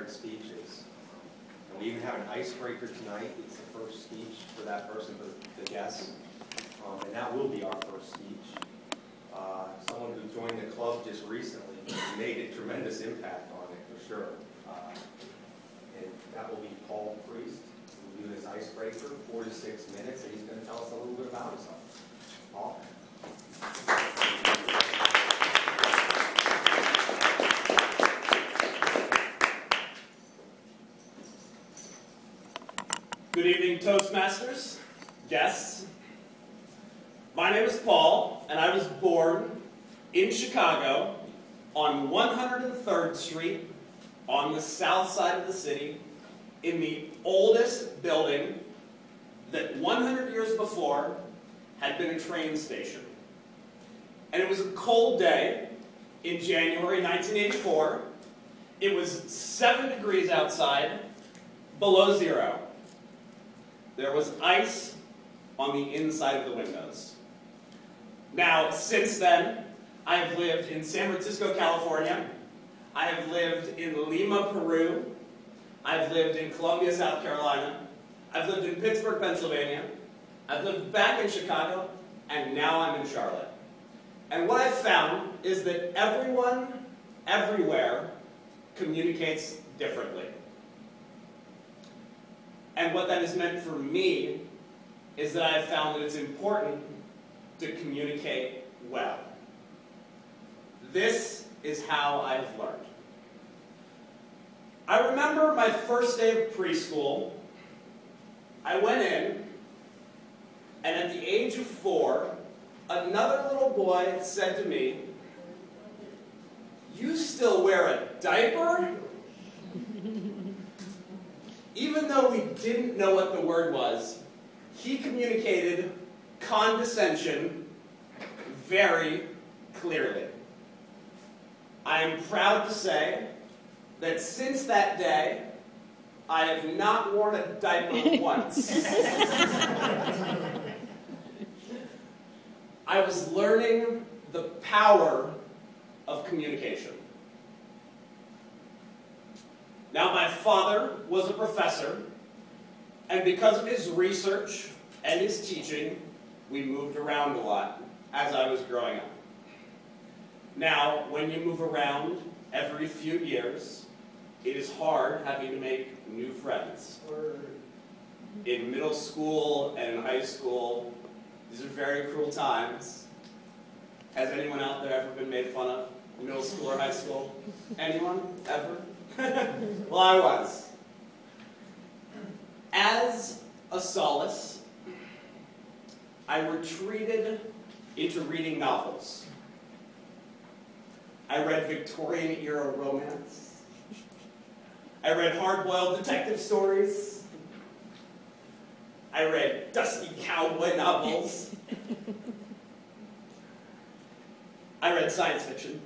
inspiring speeches. And we even have an icebreaker tonight. It's the first speech for that person, for the guest. And that will be our first speech. Someone who joined the club just recently made a tremendous impact on it, for sure. And that will be Paul Priest, who will do this icebreaker, 4 to 6 minutes, and he's going to tell us a little bit about himself. Paul? Good evening, Toastmasters, guests. My name is Paul, and I was born in Chicago on 103rd Street on the south side of the city in the oldest building that 100 years before had been a train station. And it was a cold day in January 1984. It was 7 degrees outside, below zero. There was ice on the inside of the windows. Now, since then, I have lived in San Francisco, California. I have lived in Lima, Peru. I've lived in Columbia, South Carolina. I've lived in Pittsburgh, Pennsylvania. I've lived back in Chicago, and now I'm in Charlotte. And what I've found is that everyone, everywhere, communicates differently. And what that has meant for me is that I've found that it's important to communicate well. This is how I've learned. I remember my first day of preschool. I went in, and at the age of 4, another little boy said to me, "You still wear a diaper?" Even though we didn't know what the word was, he communicated condescension very clearly. I am proud to say that since that day, I have not worn a diaper once. I was learning the power of communication. Now, my father was a professor, and because of his research and his teaching, we moved around a lot as I was growing up. Now, when you move around every few years, it is hard having to make new friends. In middle school and in high school, these are very cruel times. Has anyone out there ever been made fun of in middle school or high school? Anyone? Ever? Well, I was. As a solace, I retreated into reading novels. I read Victorian-era romance. I read hard-boiled detective stories. I read dusty cowboy novels. I read science fiction.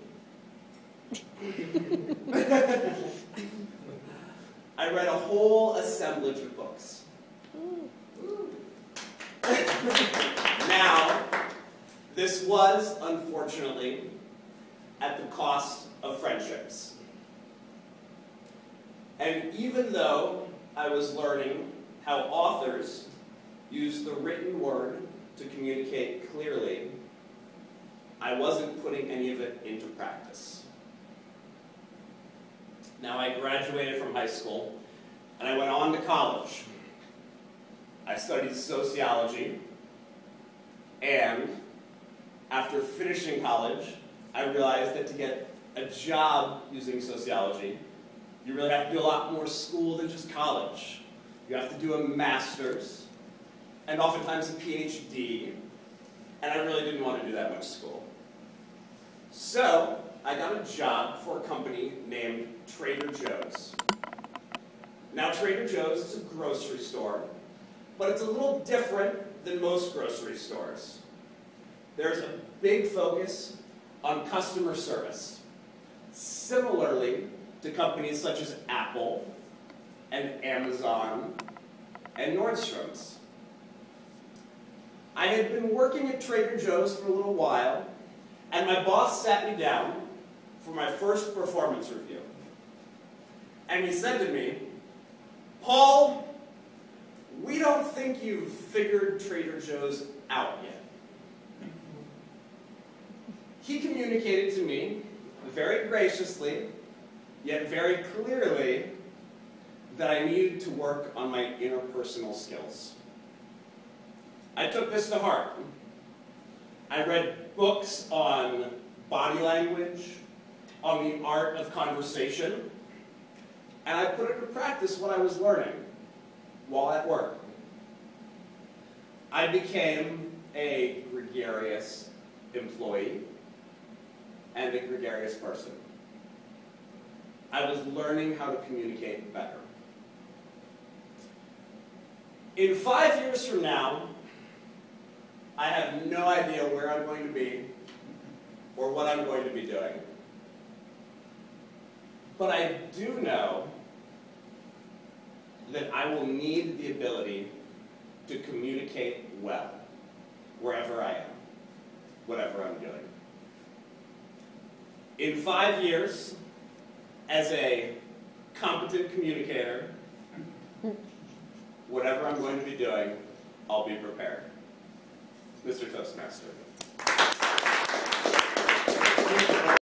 I read a whole assemblage of books. Now, this was, unfortunately, at the cost of friendships. And even though I was learning how authors use the written word to communicate clearly, I wasn't putting any of it into practice. Now, I graduated from high school, and I went on to college. I studied sociology, and after finishing college, I realized that to get a job using sociology, you really have to do a lot more school than just college. You have to do a master's, and oftentimes a PhD, and I really didn't want to do that much school. So, I got a job for a company named Trader Joe's. Now, Trader Joe's is a grocery store, but it's a little different than most grocery stores. There's a big focus on customer service, similarly to companies such as Apple and Amazon and Nordstrom's. I had been working at Trader Joe's for a little while, and my boss sat me down for my first performance review. and he said to me, "Paul, we don't think you've figured Trader Joe's out yet." He communicated to me very graciously, yet very clearly, that I needed to work on my interpersonal skills. I took this to heart. I read books on body language, on the art of conversation, and I put into practice what I was learning while at work. I became a gregarious employee and a gregarious person. I was learning how to communicate better. In 5 years from now, I have no idea where I'm going to be or what I'm going to be doing. But I do know that I will need the ability to communicate well wherever I am, whatever I'm doing. In 5 years, as a competent communicator, whatever I'm going to be doing, I'll be prepared. Mr. Toastmaster.